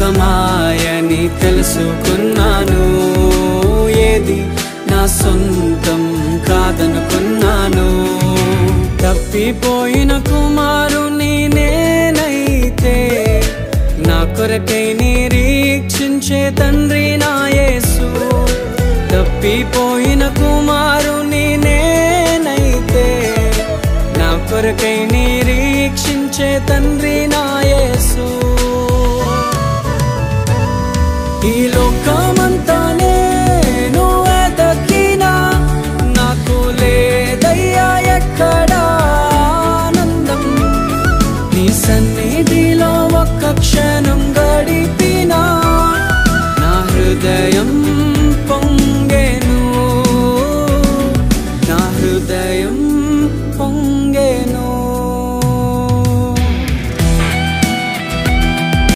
లోకమాయని తెలుసుకున్నాను, ఏది నా సొంతం కాదనుకున్నాను. తప్పిపోయిన కుమారుని నేనైతే నా కొరకై నిరీక్షించే తండ్రి నా యేసు. తప్పిపోయిన కుమారుని నేనైతే నా కొరకై నిరీక్షించే తండ్రి నా యేసు. ఈ లోకం